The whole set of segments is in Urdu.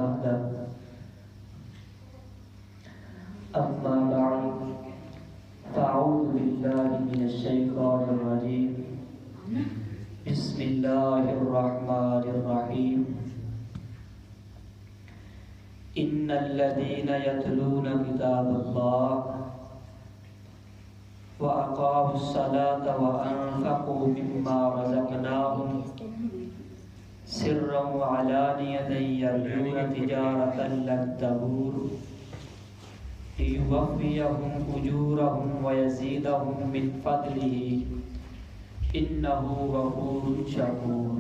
وحده أما بعد فأعوذ بالله من الشيطان الرجيم بسم الله الرحمن الرحيم إن الذين يتلون كتاب الله وأقاموا الصلاة وأنفقوا مما رزقناهم سرا وعلانية يرجون تجارة لن تبور ليوفيهم أجورهم ويزيدهم من فضله إنه غفور شكور.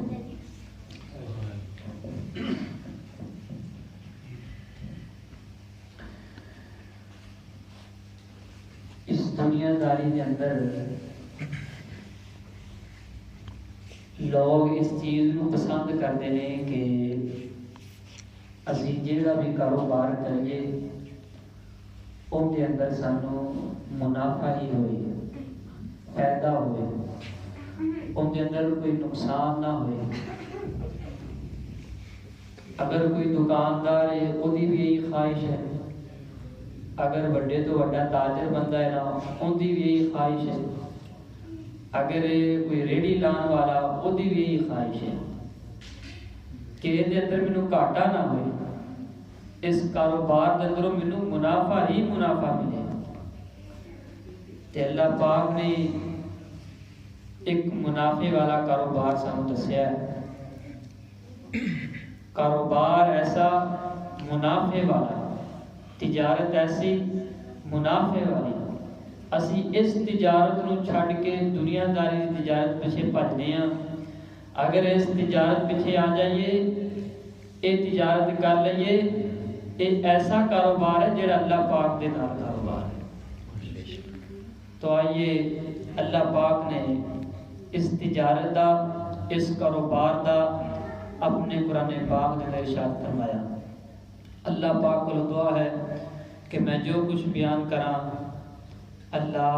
اس دنیا داری کے اندر لوگ اس چیز کو پسند کرتے ہیں کہ اسی جہاں بھی کاروبار کریے ان کے اندر سانو منافع ہی ہوئے، فائدہ ہوئے، ان کے اندر کوئی نقصان نہ ہوئے. اگر کوئی دکاندار ہے وہ بھی یہی خواہش ہے، اگر بڑے تو بڑا تاجر بندہ ہے نا ان کی بھی یہی خواہش ہے، اگر کوئی ریڑھی لان والا وہ بھی یہی خواہش ہے کہ یہ اندر مینوں گھاٹا نہ ہوئے، اس کاروبار کے اندر مینوں منافع ہی منافع ملے. تے اللہ پاک نے ایک منافع والا کاروبار سانوں دسیا ہے. کاروبار ایسا منافع والا، تجارت ایسی منافع والی. اسی اس تجارت نو چھڈ کے دنیا داری دی تجارت پیچھے بھجنے ہاں. اگر اس تجارت پیچھے آ جائیے، یہ تجارت کر لئیے، یہ ایسا کاروبار ہے جڑا اللہ پاک دے نال کاروبار ہے. تو آئیے اللہ پاک نے اس تجارت دا، اس کاروبار دا اپنے قرآن پاک نے ارشاد فرمایا. اللہ پاک کو دعا ہے کہ میں جو کچھ بیان کراں اللہ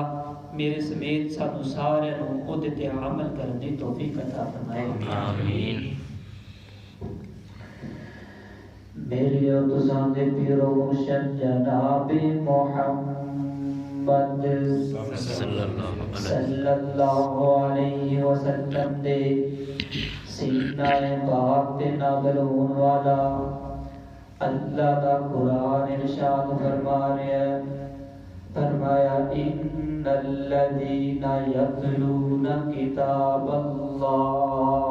میرے سمیت سانو سارے نو تے عمل کرنے دی توفیق عطا فرمائے. آمین. میرے اور تساں دے پیرو مرشد جناب محمد صلی اللہ علیہ وسلم دے سینہ پاک تے نازل ہون والا اللہ دا قرآن ارشاد فرما رہا ہے. فرمایا ان الذین یتلون کتاب اللہ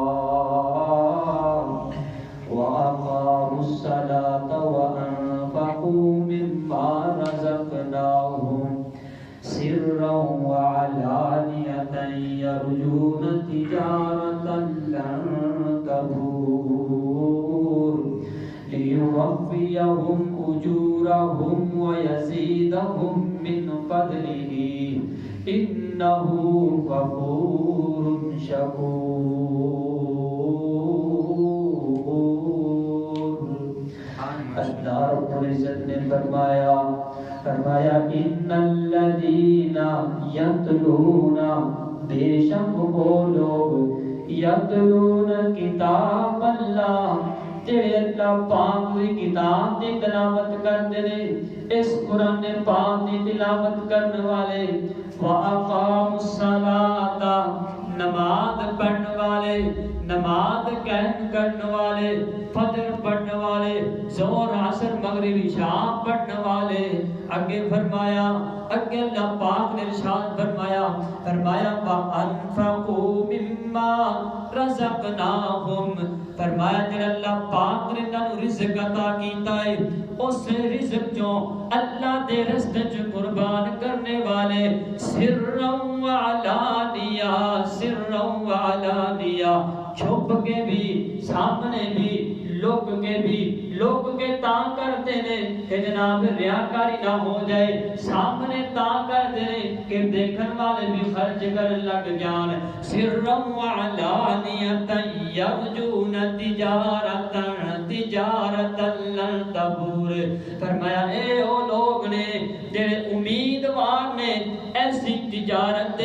واقاموا الصلاة وانفقوا مما رزقناهم سرا وعلانیة یرجون تجارة لن تبور ليوفيهم أجورهم ويزيدهم من فضله إنه غفور شكور. اللہ رب العزت نے فرمایا ان الذین یتلون، بے شک وہ لوگ یتلون کتاب اللہ جڑے اللہ پاک کی کتاب کی تلاوت کرتے ہیں، اس قرآن پاک کی تلاوت کرنے والے، وَأَقَامُوا الصَّلَاةَ نماز پڑھنے والے، نماز قائم کرنے والے، فجر پڑھنے والے، ظہر عصر مغرب عشاء پڑھنے والے. آگے فرمایا، آگے اللہ پاک نے ارشاد فرمایا وَأَنفَقُوا مِمَّا رَزَقْنَاهُمْ. فرمایا جب اللہ پاک نے انہوں رزق عطا کیتا ہے، اس رزق جو اللہ دے راستے وچ قربان کرنے والے، سرا وعلانیہ، چھپ کے بھی، سامنے بھی، لوگ کے تاں کرتے ہیں کہ جناب ریاکاری نہ ہو جائے، سامنے تاں کرتے ہیں کہ دیکھن والے بھی خرچ کر لگ جان. سرا وعلانیۃ یرجون تجارۃ لن تبور. فرمایا اے او لوگ نے جڑے امیدوار نے ایسی تجارت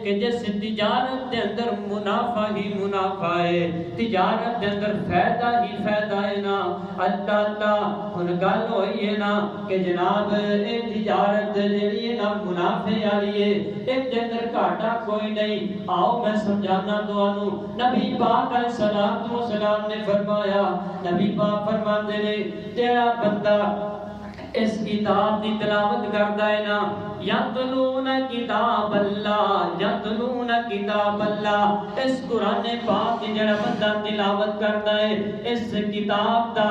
کہ جس تجارت دے اندر منافع ہی منافع ہے، تجارت دے اندر فائدہ ہی فائدہ ہے نا۔ اللہ ہن گل ہوئی ہے نا کہ جناب اے تجارت جڑی ہے نا منافع والی ہے، ایک دے اندر گھاٹا کوئی نہیں۔ آؤ میں سمجھانا تانوں، نبی پاک علیہ الصلوۃ والسلام نے فرمایا، نبی پاک فرماتے نے تیرا بندہ اس کتاب کی تلاوت کرتا ہے نا، یتلون کتاب اللہ، یتلون کتاب اللہ، اس قرآن پاک کی جڑا بندہ تلاوت کرتا ہے، اس کتاب دا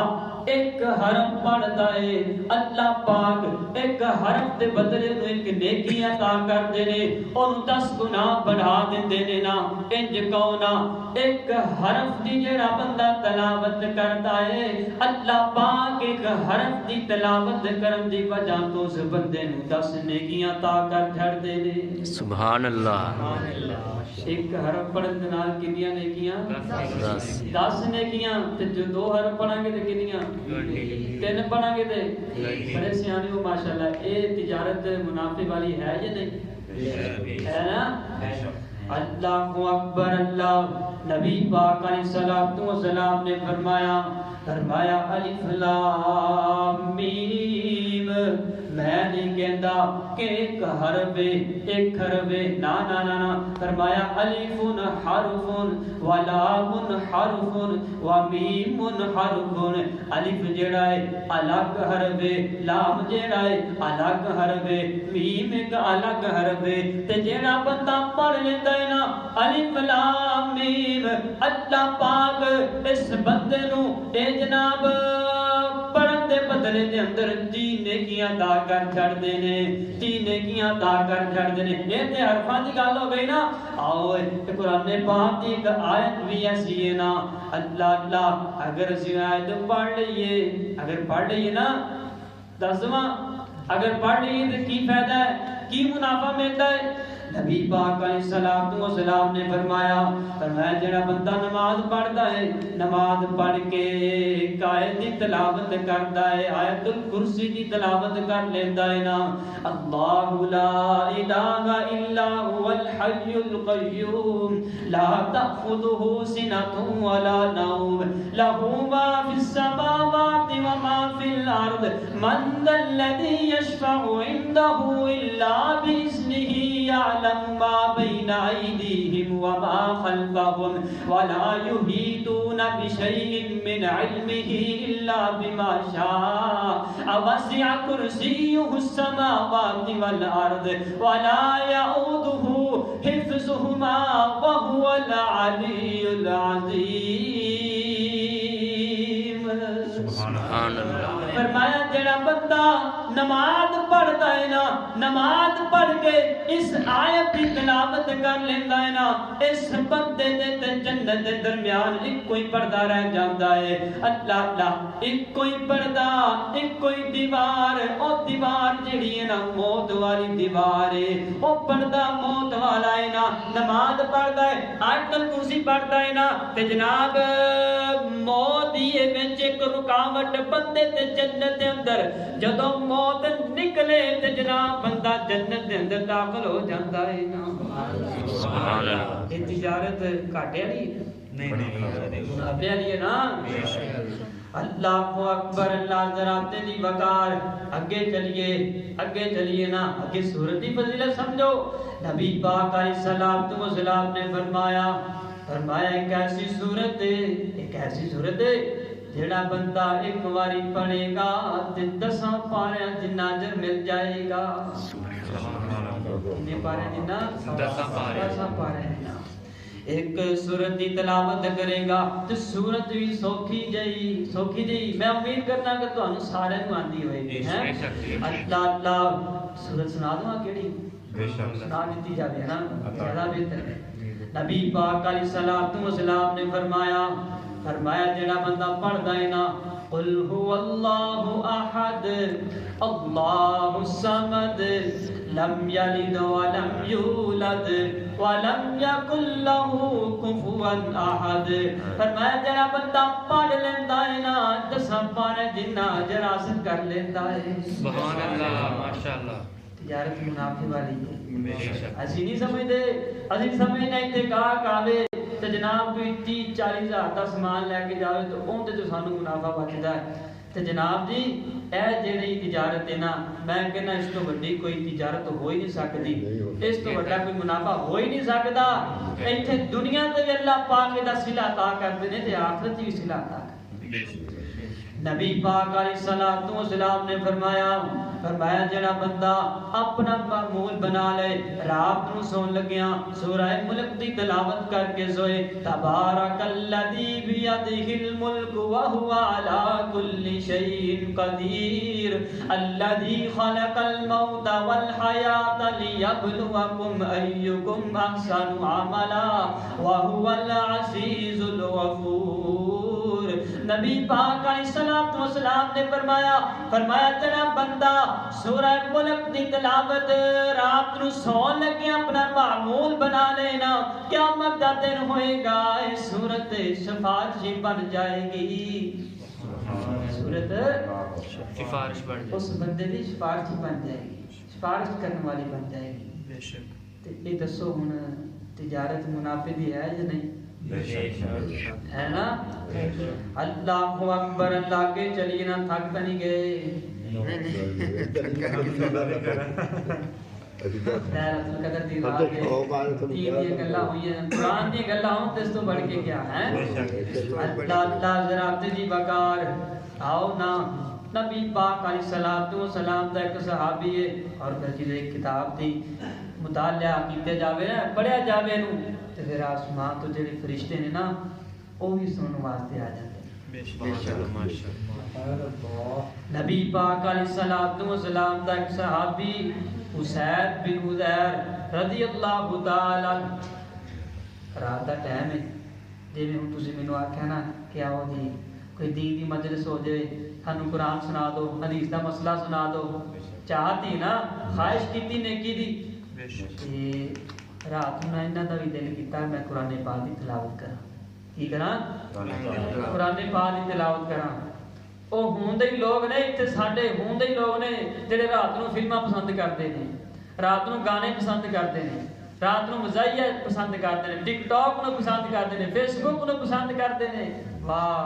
ایک حرف پڑھتا ہے، اللہ پاک ایک حرف دے بدلے نو ایک نیکی عطا کردے نے، اور 10 گناہ بڑھا دیندے نے نا۔ انج کونا ایک حرف دی جڑا بندہ تلاوت کرتا ہے، اللہ پاک ایک حرف دی تلاوت کرن دی وجہ تو اس بندے نو 10 نیکیاں عطا کر چھڑ دے نے۔ سبحان اللہ۔ ایک حرف پڑھن دے نال کنیاں نیکیاں؟ 10 نیکیاں۔ تے جو 2 حرف پڑھاں گے تے کنیاں؟ 3 پڑھاں گے تے بڑے سیانے ہو ماشاءاللہ۔ اے تجارت منافع والی ہے یا نہیں؟ ہے نا؟ اللہ اکبر اللہ۔ نبی پاک علیہ الصلوۃ والسلام نے فرمایا الف لام میم، میں نہیں کہندا کہ ایک حرف ایک حرف، نا نا نا نا، فرمایا الف حرف و لام حرف و میم حرف۔ الف جڑا ہے الگ حرف ہے، لام جڑا ہے الگ حرف ہے، میم ایک الگ حرف ہے۔ تے جڑا بندہ پڑھ لیندا ہے نا الف لام میم، اللہ پاک اس بندے نو اے جناب پڑھن دے بدلے دے اندر 3 نیکیاں عطا کر چھڑ دے نے، 3 نیکیاں عطا کر چھڑ دے نے۔ اے تے حرفاں دی گل ہو گئی نا۔ آؤ قرآن پاک دی ایک آیت بھی ایسی ہے نا، اللہ اگر اسی آیت پڑھ لئیے نا 10واں اگر پڑھ لئیے تو کی فائدہ ہے، کی منافع ملتا ہے؟ نبی پاک علیہ الصلوۃ والسلام نے فرمایا جڑا بندہ نماز پڑھتا ہے، نماز پڑھ کے ایک آیت کی تلاوت کرتا ہے، آیت الکرسی کی تلاوت کر لیتا ہے نا، اللہ لا الہ الا هو الحی القیوم لا تأخذه سنة ولا نوم له ما في السماوات وما في الارض من ذا الذي يشفع عنده الا بإذنه يعلم ما بين أيديهم وما خلفهم ولا يحيطون بشيء من علمه إلا بما شاء وسع كرسيه السماوات والأرض ولا يؤوده حفظهما وهو العلي العظيم۔ سبحان اللہ۔ فرمایا جڑا بندہ نماز پڑھتا ہے نا، نماز پڑھ کے اس آیت کی تلاوت کر لینا ہے نا، اس بندے دے تے جنت دے درمیان ایک کوئی پردہ رہ جاتا ہے۔ اللہ ایک کوئی پردہ، ایک کوئی دیوار، او دیوار جڑی ہے نا موت والی دیوار ہے، او پردہ موت والا ہے نا۔ نماز پڑھتا ہے، آیت الکرسی پڑھتا ہے نا، تے جناب موت یہ وچ ایک رکاوٹ بندے تے جنت دے اندر، جدوں موت نکلے تے جناب بندہ جنت دے اندر داخل ہو جاتا ہے نا۔ سبحان اللہ۔ یہ تجارت گھاٹے والی نہیں، منافع والی ہے نا۔ اللہ اکبر اللہ، ذرا اپنی وقار اگے چلیے نا، اگے سورت کی فضیلت سمجھو۔ نبی پاک علیہ الصلوۃ والسلام نے فرمایا ایک ایسی صورت ہے جڑا بندہ ایک باری پڑھے گا تے 10 پاریاں جنہ اجر مل جائے گا۔ کتنے پارے جنہ؟ 10 پارے۔ ایک سورت دی تلاوت کرے گا تے سورت بھی سوکھی جئی، میں امید کرنا کہ تانوں سارے نوں آندی ہوئے گی۔ اللہ سورت سنا دوں کیڑی؟ بے شک سنا دیتی جاوے نا، زیادہ بہتر ہے۔ نبی پاک علیہ الصلوۃ والسلام نے فرمایا جڑا بندہ پڑھدا ہے نا قل هو اللہ احد اللہ الصمد لم یلد ولم یولد ولم یکن له کفوا احد، فرمایا جڑا بندہ پڑھ لیندا ہے نا 10 پارے جنہ اجر حاصل کر لیندا ہے۔ سبحان اللہ، ماشاءاللہ۔ تجارت منافع والی ہے. اسی نہیں سمجھتے, اسی سمجھنا اتنے گاہک آوے تے جناب کوئی 30-40 ہزار دا سامان لے کے جاوے تو اون تے سانو منافع بچدا ہے. تے جناب جی اے جڑی تجارت ہے نا, میں کہنا اس تو بڑی کوئی تجارت ہو ہی نہیں سکتی, اس تو بڑا کوئی منافع ہو ہی نہیں سکتا. ایتھے دنیا تے بھی اللہ پاک دا صلہ عطا کردے نے تے آخرت بھی صلہ عطا کردے. نبی پاک علیہ الصلوۃ والسلام نے فرمایا جڑا بندہ اپنا معمول بنا لے, رات نو سون لگیا سورہ ملک دی تلاوت کر کے سوئے, تبارک الذی بیدہ الملک وہو علی کل شیء قدیر, الذی خلق الموت والحیاۃ لیبلوکم ایکم احسن عملا وہو العزیز الغفور. نبی پاک علیہ الصلوۃ والسلام نے فرمایا تیرا بندہ سورہ ملک دی تلاوت رات نو سون لگے اپنا معمول بنا لینا, قیامت دا دن ہوئے گا اے سورت سفارشی بن جائے گی. سورت سفارش بن جائے, اس بندے دی سفارشی بن جائے گی, سفارش کرنے والی بن جائے گی. بے شک. تے یہ دسو ہن تجارت منافع دی ہے یا نہیں؟ ہے نا. اللہ اکبر, اللہ کے چلیے نا, تھک تو نہیں گئے. قدر دی رات دی گلا ہوئی ہیں, قرآن دی گلا ہوں تے اس تو بڑھ کے کیا ہے. اللہ اللہ ضرابت دی بکار آؤ نا. نبی پاک علیہ الصلوۃ والسلام دا ایک صحابی ہے اور پھر ایک کتاب دی مطالعہ کیتے جاوے نا, پڑھیا جاوے نو تے پھر آسمان تو جڑے فرشتے نے نا وہ بھی سنن واسطے آ جاندے. نبی پاک علیہ الصلوۃ والسلام دا ایک صحابی اسید بن حضیر رضی اللہ تعالی, رات دا ٹائم ہے, جویں ہن تسی مینوں آکھیا نا کہ آؤ جی کوئی دین دی مجلس ہو جائے, سانوں قرآن سنا دو, حدیث دا مسئلہ سنا دو, چاہتی نا خواہش کیتی نیکی دی. رات نو انہاں دا بھی دل کیتا میں قرآن پاک دی تلاوت کراں. کی کراں؟ قرآن پاک دی تلاوت کراں. او ہوندے ہی لوگ نے اتنے ساڈے ہوندے ہی لوگ نے جڑے رات نو فلماں پسند کرتے ہیں, رات نو گانے پسند کرتے ہیں, رات نو مزاحیہ پسند کرتے ہیں, ٹک ٹاک نو پسند کرتے ہیں, فیس بک نو پسند کرتے ہیں. واہ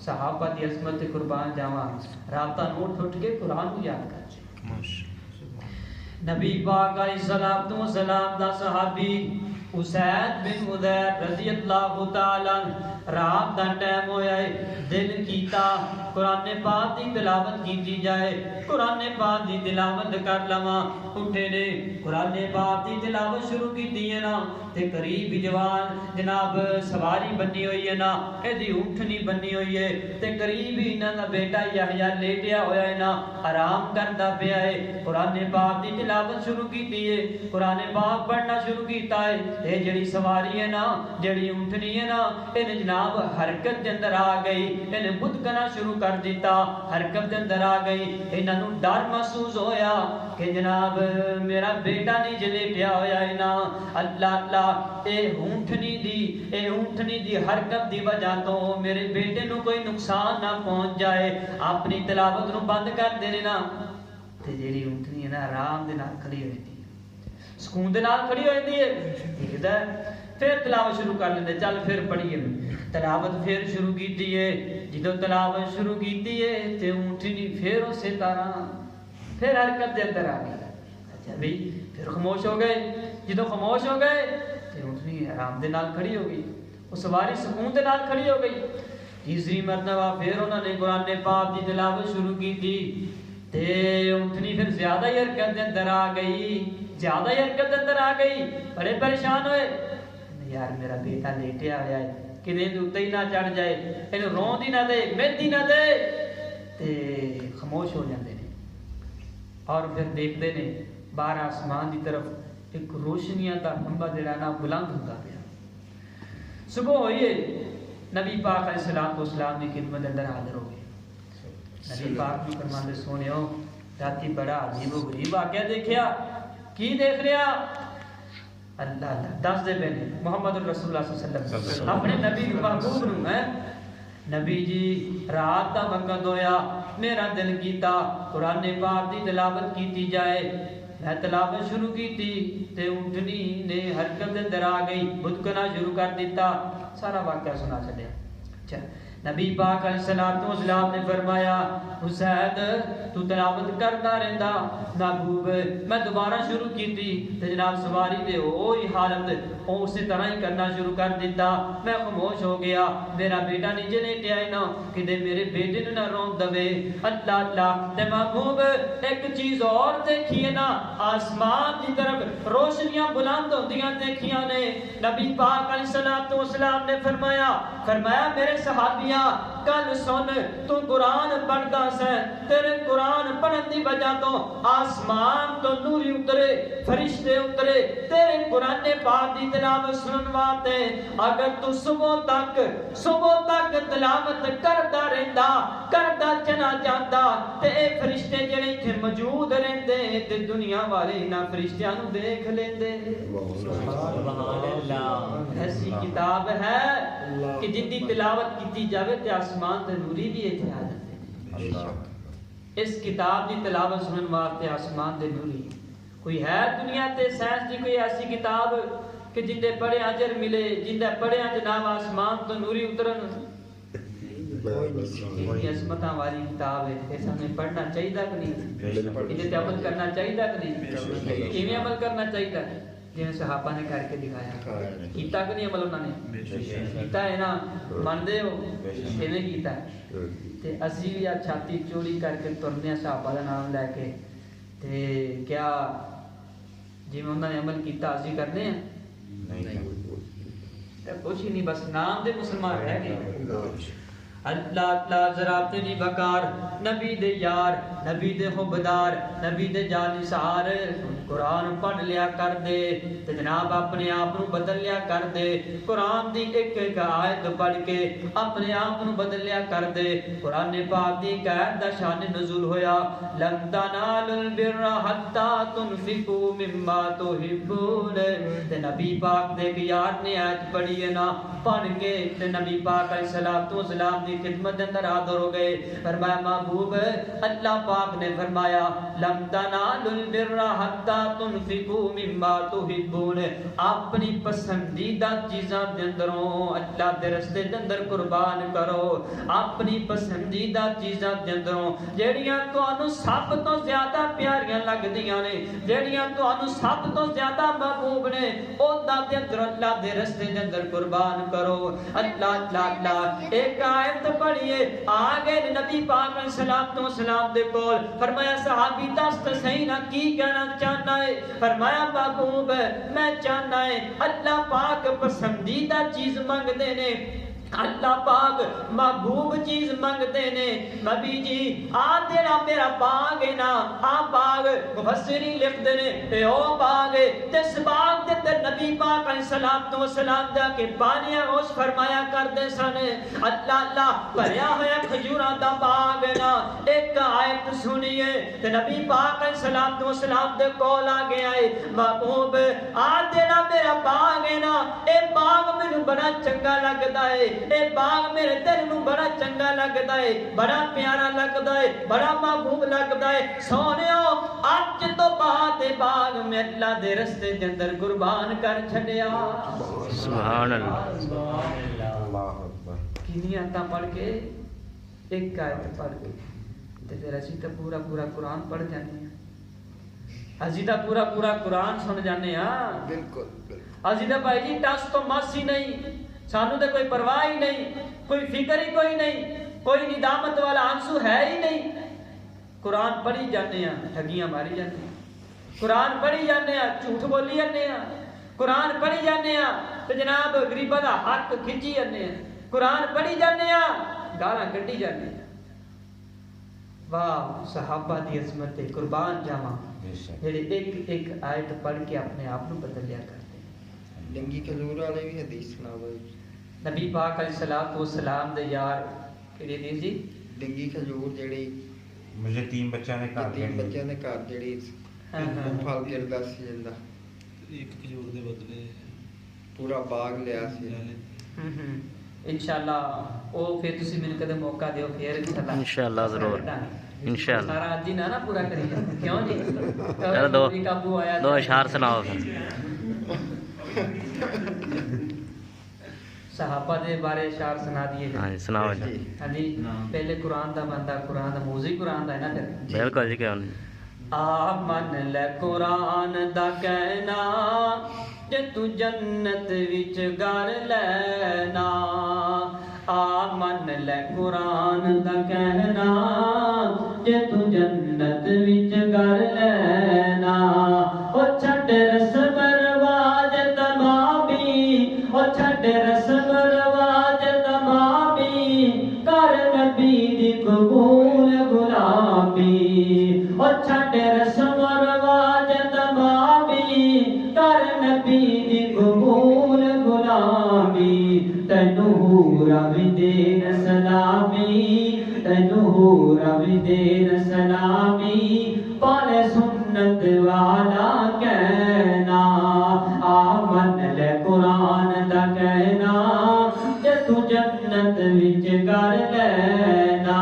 صحابہ دی عظمت تے قربان جاواں, راتاں نو اٹھ کے قرآن کو یاد کر. نبی پاک علیہ الصلوۃ والسلام دا صحابی اسید بن حضیر رضی اللہ تعالی رات دا ٹائم ہویا ہے, دل کیتا قرآن پاک دی تلاوت کیتی جائے, قرآن پاک دی تلاوت کر لواں. اٹھے نے قرآن پاک دی تلاوت شروع کیتی ہے نا, تے قریب جوان جناب سواری بنی ہوئی ہے نا, ایدی اونٹنی بنی ہوئی ہے, تے قریب ہی انہاں دا بیٹا یحییٰ لیٹیا ہویا ہے نا, آرام کردا پیا ہے. قرآن پاک دی تلاوت شروع کیتی ہے, قرآن پاک پڑھنا شروع کیتا ہے. اے جڑی سواری ہے نا, جڑی اونٹنی ہے نا, اے جناب حرکت دے اندر آ گئی, اے بدھ کنا شروع کر دیتا, حرکت دے اندر آ گئی. انہاں نوں ڈر محسوس ہویا کہ جناب میرا بیٹا نہیں جلیٹیا ہویا ہے نا. اللہ اللہ اے اونٹنی دی حرکت دی وجہ تو میرے بیٹے نو کوئی نقصان نہ پہنچ جائے, اپنی تلاوت نو بند کر دینے نا. تے جیڑی اونٹنی ہے نا آرام دے نال کھڑی ہوئی تھی, سکون دے نال کھڑی ہوئی تھی, پھر تلاوت شروع کر لیندے, چل پھر پڑھیے. تلاوت پھر شروع کیتی ہے, جدوں تلاوت شروع کیتی ہے تے اونٹنی پھر اسی طرح پھر حرکت دے اندر آ گئی. اچھا بھئی پھر خاموش ہو گئے, جدوں خاموش ہو گئے تے اونٹنی آرام دے نال کھڑی ہو گئی, وہ سواری سکون دے نال کھڑی ہو گئی. تیسری مرتبہ پھر انہوں نے قرآن پاک دی تلاوت شروع کی تھی, تے اونٹنی پھر زیادہ ہی حرکت دے اندر آ گئی, زیادہ ہی حرکت دے اندر آ گئی. بڑے پریشان ہوئے, یار میرا بیٹا لیٹیا ہوا ہے, کدے اتنے ہی نہ چڑھ جائے, اینو رون ہی نہ دے, مہندی نہ دے. تے خاموش ہو جاندے نے اور پھر دیکھتے نے باہر آسمان دی طرف ایک روشنیاں دا کھمبا جڑا نا بلند ہوندا پیا. صبح ہوئی ہے, نبی پاک علیہ الصلوۃ والسلام دی خدمت اندر حاضر ہو گئے. نبی پاک نے فرماندے سونیو راتی بڑا عجیب و غریب واقعہ دیکھیا. کی دیکھ رہا؟ اللہ اللہ دس دے پہنے محمد رسول اللہ صلی اللہ علیہ وسلم اپنے نبی محبوب نو ہے. نبی جی رات دا وقت ہویا, میرا دل کیتا قرآن پاک دی تلاوت کیتی جائے. میں تلاوت شروع کی تھی تے اونٹنی نے حرکت دے اندر آ گئی، بدکنا شروع کر دیتا، سارا واقعہ سنا چلیا۔ اچھا نبی پاک علیہ الصلوۃ والسلام نے فرمایا حسین تو تلاوت کرتا رہندا، محبوب میں دوبارہ شروع کی تھی تے جناب سواری تے وہی حالت اسی طرح ہی کرنا شروع کر دیتا، میں خاموش ہو گیا، میرا بیٹا نیچے لیٹیا ہے نا کہ میرے بیٹے نے نہ رون دے۔ اللہ اللہ تے محبوب ایک چیز اور دیکھیے نا، آسمان کی طرف روشنیاں بلند ہوندیاں دیکھیاں نے۔ نبی پاک علیہ الصلوۃ والسلام نے فرمایا میرے صحابیاں کل سن تو قرآن پڑھدا سے، تیرے قرآن پڑھن دی وجہ تو آسمان تو نوری اترے، فرشتے اترے تیرے قرآن پاک دی تلاوت سنن واسطے۔ اگر تو صبح تک تلاوت کردا رہندا، کردا چلا جاندا تے اے فرشتے جڑے ایتھے موجود رہندے تے دنیا والے انہاں فرشتیاں نوں دیکھ لیندے۔ سبحان اللہ، ایسی کتاب ہے کہ جن دی تلاوت کیتی جاوے تے آسمان تے نوری بھی ایتھے آ جاندے نے۔ اس کتاب دی تلاوت سنن واسطے آسمان دے نوری کوئی ہے دنیا تے سائنس دی کوئی ایسی کتاب کہ جن دے پڑھے اجر ملے، جن دے پڑھے جناب آسمان تو نوری اترن؟ اتنی عظمتاں والی کتاب ہے، اس ہمیں پڑھنا چاہیے کہ نہیں؟ اس تے عمل کرنا چاہیے کہ نہیں؟ کیویں عمل کرنا چاہیے؟ جنہیں صحابہ نے کر کے دکھایا، کیتا کہ نہیں عمل انہوں نے؟ کیتا ہے نا، مندے ہو ایویں کیتا ہے تے اسی بھی چھاتی چوری کر کے ترنے صحابہ دا نام لے کے تے کیا جی میں انہوں نے عمل کیتا اسی کرنے ہیں؟ تے کچھ ہی نہیں، بس نام دے مسلمان رہ گئے۔ اللہ اللہ ذرا تیری بکار نبی دے یار، نبی دے حبدار، نبی دے جانثار قرآن پڑھ لیا کر دے تے جناب اپنے آپ نو بدل لیا کر دے۔ قرآن دی ایک ایک آیت پڑھ کے اپنے آپ نو بدل لیا کر دے۔ قرآن پاک دی ایک آیت دا شان نزول ہویا، لن تنالوا البر حتی تنفقوا مما تحبون، تے نبی پاک دے ایک یار نے آیت پڑھی ہے نا، پڑھ کے تے نبی پاک علیہ الصلوۃ والسلام دی خدمت کے اندر حاضر ہو گئے۔ فرمایا محبوب اللہ پاک نے فرمایا لن تنالوا البر حتی تنفقوا مما تحبون، اپنی پسندیدہ چیزاں دے اندروں اللہ دے رستے دے اندر قربان کرو، اپنی پسندیدہ چیزاں دے اندروں جیڑیاں تانوں سب تو زیادہ پیاریاں لگدیاں نے، جیڑیاں تانوں سب تو زیادہ محبوب نے، اوہداں دے اندر اللہ دے رستے دے اندر قربان کرو۔ اللہ اللہ اللہ ایک آیت پڑھیے، آگے نبی پاک علیہ الصلوۃ والسلام دے کول فرمایا صحابی دس تے صحیح نہ کی کہنا چاہنا ہے؟ فرمایا محبوب میں چاہنا ہے اللہ پاک پسندیدہ چیز منگ دے نے، اللہ پاک محبوب چیز منگتے نے۔ نبی جی آ تیرا میرا باغ ہے نا، آ باغ مفسرین لکھتے نے اے او باغ ہے، جس باغ دے اندر نبی پاک علیہ الصلوۃ والسلام دا کہ پانی ہوش فرمایا کرتے سن۔ اللہ اللہ بھریا ہوا کھجوراں دا باغ ہے نا، ایک آیت سنیے تے نبی پاک علیہ الصلوۃ والسلام دے کول آ گیا ہے، محبوب آ تیرا میرا باغ ہے نا، اے باغ مینوں بڑا چنگا لگدا ہے، اے باغ میرے دل نو بڑا چنگا لگدا ہے، بڑا پیارا لگدا ہے، بڑا محبوب لگدا ہے۔ سونیو اج تو بعد باغ میں اللہ دے رستے دے اندر قربان کر چھڈیا۔ سبحان اللہ، اللہ اکبر۔ کنی آیتاں پڑھ کے ایک آیت پڑھ کے تے پھر اسی تے پورا پورا قرآن پڑھ جانے ہیں، اسی تے پورا پورا قرآن سن جانے ہاں۔ بالکل اسی تے بھائی جی ٹس تو مس ہی نہیں، سانو تے کوئی پرواہ ہی نہیں، کوئی فکر ہی کوئی نہیں، کوئی ندامت والا آنسو ہے ہی نہیں۔ قرآن پڑھی جانے ہیں، ٹھگیاں ماری جانے ہیں، قرآن پڑھی جانے ہیں، جھوٹ بولی جانے ہیں، قرآن پڑھی جانے ہیں تو جناب غریباں دا حق کھچی جانے ہیں، قرآن پڑھی جانے ہیں گالاں کڈی جانے ہیں۔ واہ صحابہ دی عظمت تے قربان جاواں جڑے ایک ایک آیت پڑھ کے اپنے آپ کو بدل لیا کرتے ہیں۔ لنگی کھجور والے بھی حدیث سناوے، نبی پاک علیہ الصلوۃ والسلام دے یار کہڑی حدیث جی؟ لنگی کھجور جڑی مجھے تین بچوں نے گھر جڑی پھل گردا سی جندا، ایک کھجور دے بدلے پورا باغ لیا سی۔ انشاءاللہ او پھر تسی مینوں کدے موقع دیو پھر انشاءاللہ ضرور۔ انشاءاللہ سارا آج ہی نہ پورا کریے کیوں جی چلو دو اشعار سناؤ پھر صحابہ دے بارے اشعار سنا دیے ہاں جی سناؤ جی ہاں جی پہلے قرآن دا بندہ قرآن دا موضوع قرآن دا ہے نا پھر بالکل جی کیوں نہیں آ من لے قرآن دا کہنا جے تو جنت وچ گھر لینا آ من لے قرآن دا کہنا جے تو جنت وچ گھر لینا او چھڈ رسم رواج تمامی او چھڈ رسم رواج تمامی کر نبی دی قبول غلامی او چھڈ رسم رواج تمامی کر نبی دی قبول غلامی تینوں رب دین سلامی تینوں رب دین سلامی پالے سنت والا کہنا آمن لے قرآن دا کہنا جے تو جنت وچ کر لینا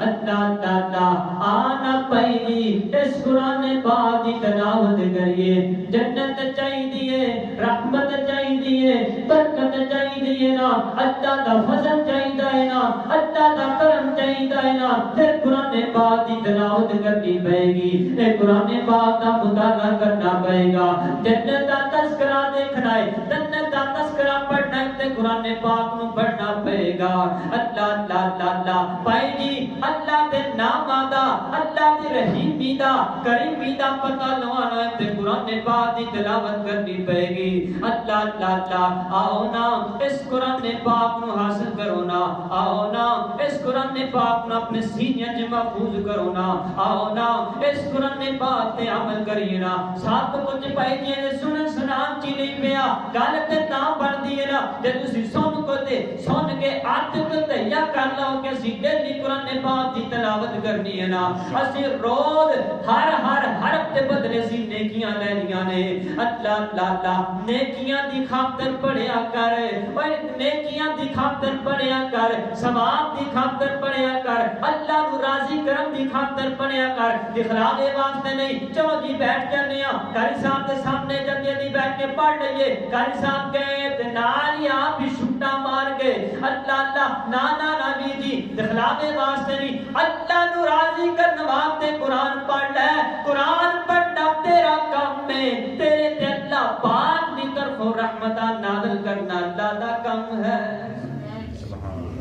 اللہ تعالی آنا پہلی اس قرآن پاک دی تلاوت کریے جنت چاہیے رحمت چاہیے برکت چاہیے نا اللہ دا فضل چاہیے نا اللہ دا کرم چاہیے نا پھر قرآن پاک دی تلاوت کرنی پائے گی اے قرآن پاک دا مطالعہ کرنا پائے گا جنت دا تذکرہ دیکھنا ہے جنت دا تذکرہ پڑھنا ہے تے قرآن پاک نو پڑھنا پائے گا اللہ اللہ اللہ اللہ پائے جی اللہ دے نام آدھا اللہ دے رحیمی دا کریمی دا پتہ لوانا ہے تے قرآن پاک دی تلاوت کرنی پائے گی اللہ اللہ اللہ آؤ نا اس قرآن پاک نو حاصل کرو نا آؤ نا اس قرآن پاک نو اپنے سینہ چ محفوظ کرو نا آؤ نا اس قرآن پاک تے عمل کریے نا ساتھ کچھ پائے جی سنن سنان چی نہیں پیا گل تے تاں بن دی ہے نا تے تسی سن کو تے سن کے عادت تیا کر لو کہ اسی ڈیلی قرآن پاک دی تلاوت کرنی ہے نا اسی روز ہر حرف تے بدلے سی نیکیاں لینیاں نے اللہ اللہ اللہ نیکیاں دی خاطر پڑھیا کر اور نیکیاں دی خاطر پڑھیا کر ثواب دی خاطر پڑھیا کر اللہ نو راضی کرم دی خاطر پڑھیا کر دکھلاوے واسطے نہیں چلو جی بیٹھ جانے ہاں قاری صاحب دے سامنے جلدی جلدی بیٹھ کے پڑھ لئیے قاری صاحب گئے تے نال ہی آپ بھی چھٹا مار گئے اللہ اللہ نا بھی جی دکھلاوے واسطے نہیں اللہ نو راضی کرنے واسطے قرآن پڑھ لے قرآن پڑھنا تیرا کام ہے تیرے تے اللہ پاک دی طرفوں رحمتہ نازل کرنا اللہ دا کام ہے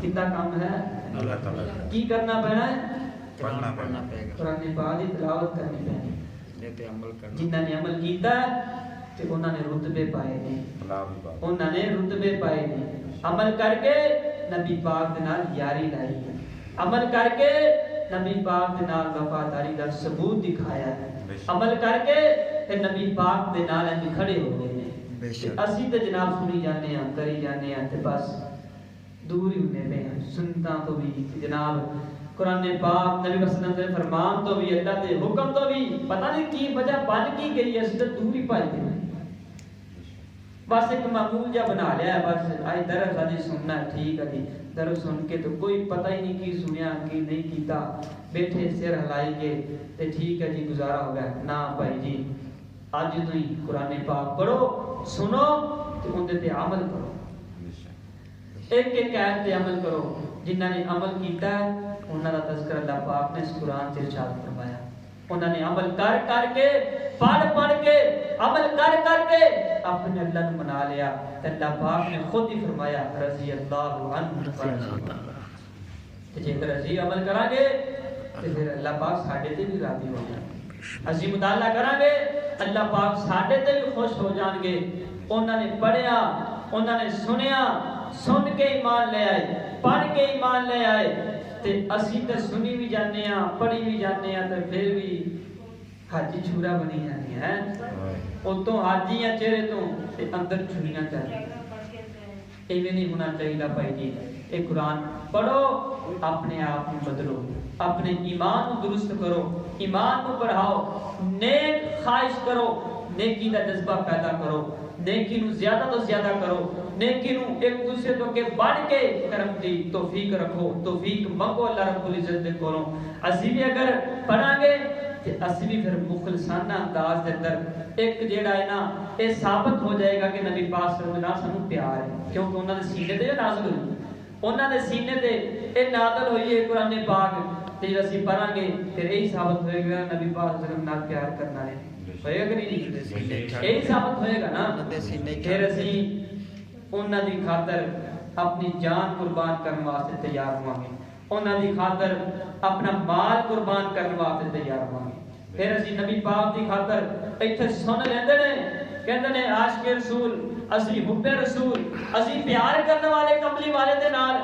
کتا کام ہے اللہ تعالیٰ کی کرنا پڑنا ہے پڑھنا پڑے گا قرآن پاک دی تلاوت کرنی پڑنی یہ تے عمل کرنا جنہاں نے عمل کیتا ہے تے انہاں نے رتبے پائے نے انہاں نے رتبے پائے نے عمل کر کے نبی پاک دے نال یاری لائی ہے عمل کر کے نبی پاک دے نال وفاداری دا ثبوت دکھایا ہے عمل کر کے تے نبی پاک دے نال انج کھڑے ہو گئے بے نے شک اسی تے جناب سنی جانے ہیں کری جانے ہیں تے بس دور ہی ہونے پہ ہیں سنتا تو بھی جناب قرآن پاک نبی صلی اللہ علیہ وسلم کے فرمان تو بھی اللہ کے حکم تو بھی پتہ نہیں کی وجہ بن کی گئی ہے اس سے دور ہی پائے گئے بس ایک معمول جا بنا لیا ہے بس آئی درس آجی سننا ہے ٹھیک ہے جی درس سن کے تو کوئی پتہ ہی نہیں کی سنیا کی نہیں کیتا بیٹھے سر ہلائی کے تے ٹھیک ہے جی گزارا ہو گیا نا بھائی جی آج تو ہی قرآن پاک پڑھو سنو تو ان تے عمل کرو ایک ایک آیت تے عمل کرو جنہاں نے عمل کیتا ہے انہاں دا تذکرہ اللہ پاک نے اس قرآن سے ارشاد فرمایا انہوں نے عمل کر کے پڑھ کے عمل کر کے اپنے اللہ نے منا لیا اللہ پاک نے خود ہی فرمایا رضی اللہ عنہ جے رضی عمل کریں گے تو پھر اللہ پاک ساڈے تے بھی راضی ہو جائے اسی مطالعہ کریں گے اللہ پاک ساڈے تے بھی خوش ہو جان گے انہوں نے پڑھیا انہوں نے سنیا سن کے ایمان لے آئے پڑھ کے ایمان لے آئے تے اسی تے سنی بھی جانے ہیں پڑھی بھی جانے ہیں تے پھر بھی حاجی چھورا بنی جانی ہے اتوں حاجیاں چہرے تو تے اندر چھریاں چاہیے ایویں نہیں ہونا چاہیے بھائی جی اے قرآن پڑھو اپنے آپ کو بدلو اپنے ایمان کو درست کرو ایمان کو بڑھاؤ نیک خواہش کرو نیکی دا جذبہ پیدا کرو، نیکی نو زیادہ تو زیادہ کرو، نیکی نو ایک دوسرے تو کے بڑھ کے کرم دی توفیق رکھو، توفیق منگو اللہ رب العزت دے کولوں۔ اسی بھی اگر پڑھاں گے تے اسی بھی پھر مخلصانہ انداز دے اندر ایک جیڑا ہے نا اے ثابت ہو جائے گا کہ نبی پاک صلی اللہ علیہ وسلم سانوں پیار ہے، کیونکہ انہاں دے سینے تے نازل ہوئی، انہاں دے سینے تے اے نازل ہوئی ہے قرآن پاک تے جب اسی پڑھاں گے پھر یہی ثابت ہوئے گا نبی پاک صلی اللہ علیہ وسلم نال پیار کرنا ہے، ہوئے گا کہ نہیں؟ یہی ثابت ہوئے گا نا۔ پھر اسی انہاں دی خاطر اپنی جان قربان کرنے واسطے تیار ہوں گے، انہاں دی خاطر اپنا مال قربان کرنے واسطے تیار ہوں گے۔ پھر اسی نبی پاک دی خاطر ایتھے سن لیندے نے، کہندے نے عاشق رسول، اسی حب رسول، اسی پیار کرنے والے کملی والے دے نال۔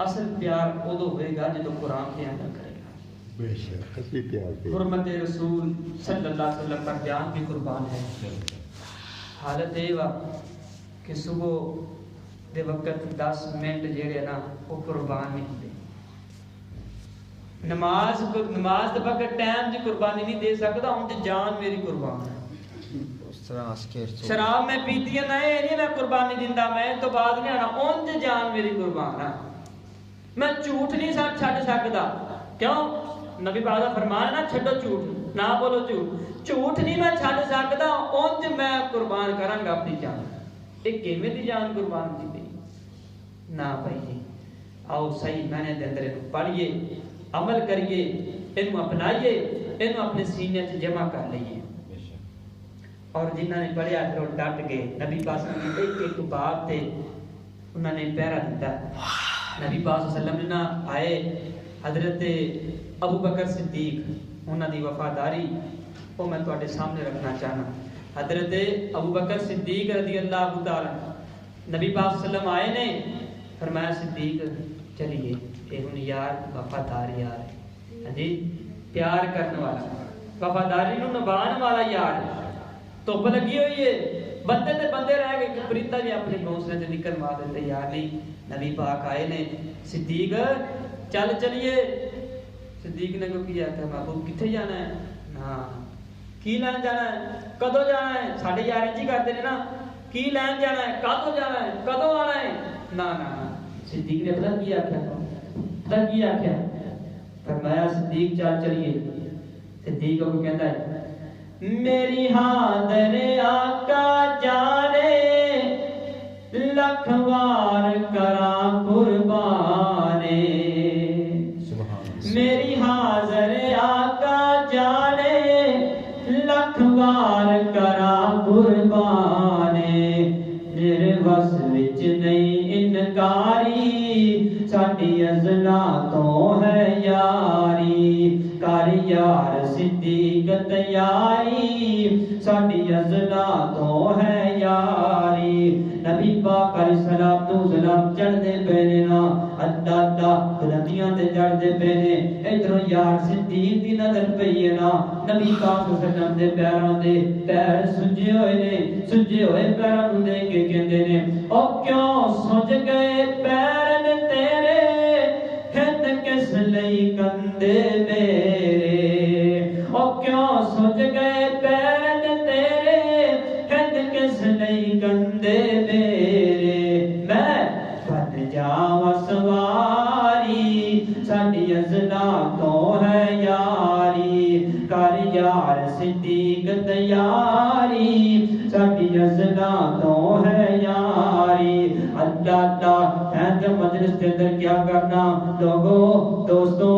اصل پیار ادو ہوئے گا جدو قرآن پہ عمل کرے گا۔ بے شک اسی پیار پہ حرمت رسول صلی اللہ علیہ وسلم پر جان بھی قربان ہے۔ حالت یہ وا کہ صبح دے وقت 10 منٹ جڑے نا وہ قربان نہیں ہوتے، نماز دے وقت ٹائم دی قربانی نہیں دے سکتا، ان دی جان میری قربان ہے۔ شراب میں پیتی ہے نہیں میں قربانی دیندا، میں تو بعد نہیں آنا، ان دی جان میری قربان ہے۔ میں جھوٹ نہیں چھڈ سکدا، کیوں؟ نبی پاک دا فرمان ہے نا چھڈو جھوٹ، نہ بولو جھوٹ، جھوٹ نہیں میں چھڈ سکدا، ان تے میں قربان کراں گا اپنی جان۔ اے کیویں دی جان قربان کیتی نہ بھائی جی، آؤ صحیح معنی دے اندر پڑھیے، عمل کریے، اینو اپنائیے، اینو اپنے سینے تے جمع کر لئیے۔ اور جنہاں نے پڑھیا پھر وہ ڈٹ گئے، نبی پاک صلی اللہ علیہ وسلم ایک بات تے انہوں نے پہرا دیتا۔ نبی پاک صلی اللہ علیہ وسلم نے آئے حضرت ابو بکر صدیق انہاں دی وفاداری وہ میں تواڈے سامنے رکھنا چاہنا۔ حضرت ابو بکر صدیق رضی اللہ تعالی نبی پاک صلی اللہ علیہ وسلم آئے نے، فرمایا صدیق چلیے اے ہن یار وفادار یار ہے، ہاں جی پیار کرنے والا، وفاداری نو نبھان والا یار ہے۔ دھوپ لگی ہوئی ہے، بندے تے بندے رہ گئے کہ پرندہ بھی اپنے گھونسلے سے نکل مار دیتے یار نہیں۔ نبی پاک آئے نے، صدیق چل چلیے۔ صدیق نے کو کیا کہ محبوب کتنے جانا ہے؟ ہاں کی لین جانا ہے؟ کدو جانا ہے؟ ساڑھے 11 جی کرتے ہیں نا، کی لین جانا ہے؟ کدو جانا ہے؟ کدو آنا ہے؟ نا نا صدیق نے پتہ کیا کیا پتہ کیا کیا فرمایا صدیق چل چلیے۔ صدیق کو کہتا ہے میری حاضر آقا جانے لکھ وار کراں قربانے، میری حاضر آقا جانے لکھ وار کراں قربانے، میرے بس وچ نہیں انکاری، ساڈی ازلا تو ہے یاری، کر یار صدیق تیاری، ساڈی ازلا تو ہے یاری۔ نبی پاک علیہ السلام تو سلام چڑھدے پے نا، اللہ اللہ بلندیاں تے چڑھدے پے نے، ادھروں یار صدیق دی نظر پئی ہے نا، نبی پاک صلی اللہ علیہ وسلم دے پیراں دے پیر سجے ہوئے نے، سجے ہوئے پیراں نوں دیکھ کے کہندے نے او کیوں سج گئے پیر نے تیرے، ہند کس لئی کندے میرے، او کیوں سج گئے پیر نے تیرے، ہند کس لئی کندے میرے، میں بن جاواں سواری، ساڈی ازلا تو ہے یاری، کر یار صدیق تیاری، ساڈی ازلا تو ہے یاری۔ اللہ اللہ ہے مجلس کے اندر کیا کرنا لوگوں دوستو،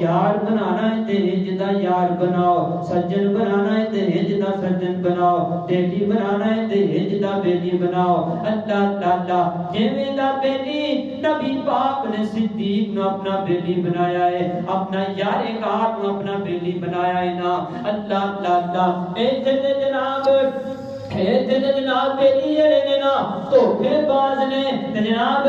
یار بنانا ہے تے جدا یار بناؤ، سجن بنانا ہے تے جدا سجن بناؤ، بیٹی بنانا ہے تے جدا بیٹی بناؤ۔ اللہ اللہ اللہ جویں دا بیٹی نبی پاک نے صدیق نو اپنا بیٹی بنایا ہے، اپنا یار کار نو اپنا بیٹی بنایا ہے نا، اللہ اللہ اللہ اے جناب جناب بیٹی جڑے نے نا دھوکے باز نے، جناب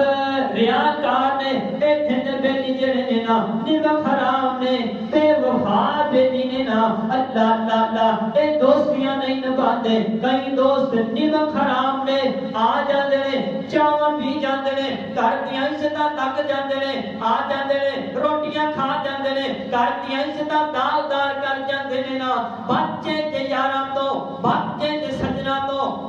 ریاکار نے، ایتھے بیٹی جڑے نے نا نمک حرام نے، بے وفا بیٹی نے نا، اللہ اللہ اللہ اے دوستیاں نہیں نبھاندے، کئی دوست نمک حرام نے، آ جاندے نے چاواں پی جاندے نے، گھر دیاں عزتاں تک جاندے نے، آ جاندے نے روٹیاں کھا جاندے نے، گھر دیاں عزتاں داغدار کر جاندے نے نا، بچے تے یاراں تو بچے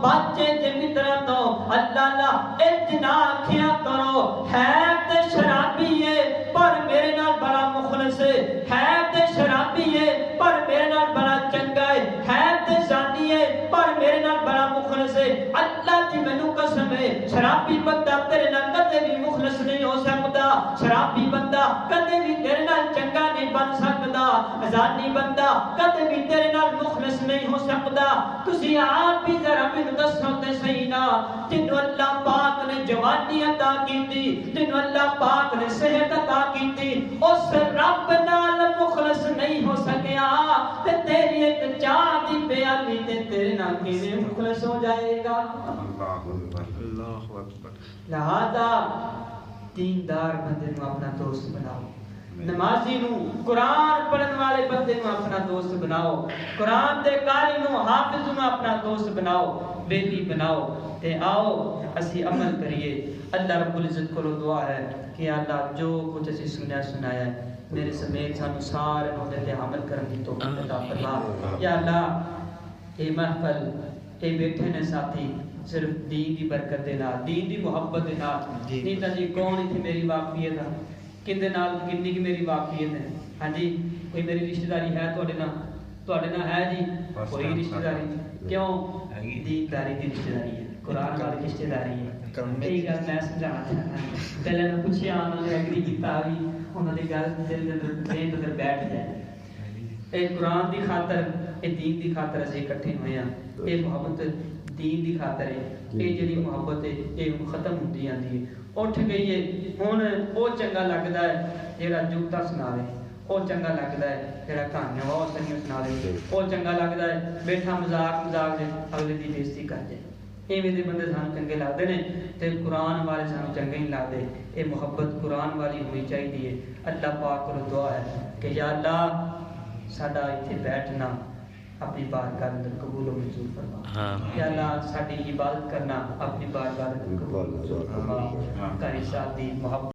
بچے جے مترا تو اللہ اللہ اجنا کھیا کرو ہے تے شرابی ہے پر میرے نال بڑا مخلص ہے تے شرابی ہے پر میرے نال بڑا چنگا ہے تے زانی ہے پر میرے نال بڑا مخلص ہے اللہ دی مینوں قسم ہے شرابی بندہ تیرے نال کدے بھی مخلص نہیں ہو سکتا شرابی بندہ کدے بھی تیرے نال چنگا نہیں بن سکتا زانی بندہ کدے بھی تیرے نال مخلص نہیں ہو سکتا تسی آپ بھی ذرا مینوں دسو تے صحیح نا جنوں اللہ پاک نے جوانی عطا کیتی جنوں اللہ پاک نے صحت عطا کیتی اس رب نال مخلص نہیں ہو سکیا تے تیری ایک چاہ دی پیالی تے تیرے نال کیویں مخلص ہو جائے گا اللہ اکبر لہذا دیندار بندے نو اپنا دوست بناؤ نمازی نو قرآن پڑھن والے بندے نو اپنا دوست بناؤ قرآن دے قاری نو حافظ نو اپنا دوست بناؤ بیلی بناؤ تے آؤ اسی عمل کریے اللہ رب العزت کو دعا ہے کہ اللہ جو کچھ اسی سنایا ہے میرے سمیت سانو سارے نوتے تے عمل کرن دی توفیق عطا فرما یا اللہ اے محفل اے بیٹھے نے ساتھی صرف دین دی برکت دے نال دین دی محبت دے نال نہیں تا جی کون ایتھے میری واقفیت ہے کندے نال کنی کی میری واقفیت ہے ہاں جی کوئی میری رشتہ داری ہے تواڈے نال ہے جی کوئی رشتہ داری کیوں دین داری دی رشتہ داری ہے قرآن والی رشتہ داری ہے یہی گل میں سمجھانا چاہتا پہلے میں پوچھیا انہوں نے ایگری کیتا بھی انہوں نے گل دل دے اندر بیٹھ جائے اے قرآن دی خاطر اے دین دی خاطر اسی اکٹھے ہوئے ہیں اے محبت دین دی خاطر ہے اے جڑی محبت ہے اے ختم ہوندی آندی ہے اٹھ گئی ہے ہن او چنگا لگدا ہے جڑا جوتا سناوے او چنگا لگدا ہے جڑا کہانیاں وا سنیاں سناوے او چنگا لگدا ہے بیٹھا مذاق دے اگلے دی بےزتی کر دے ایویں دے بندے سانو چنگے لگدے نے تے قرآن والے سانو چنگے نہیں لگدے اے محبت قرآن والی ہونی چاہیے اللہ پاک کو دعا ہے کہ یا اللہ ساڈا ایتھے بیٹھنا اپنی بارگاہ اندر قبول و منظور فرما یا اللہ ساڈی عبادت کرنا اپنی بارگاہ اندر قبول و منظور فرما کاری صاحب دی محبت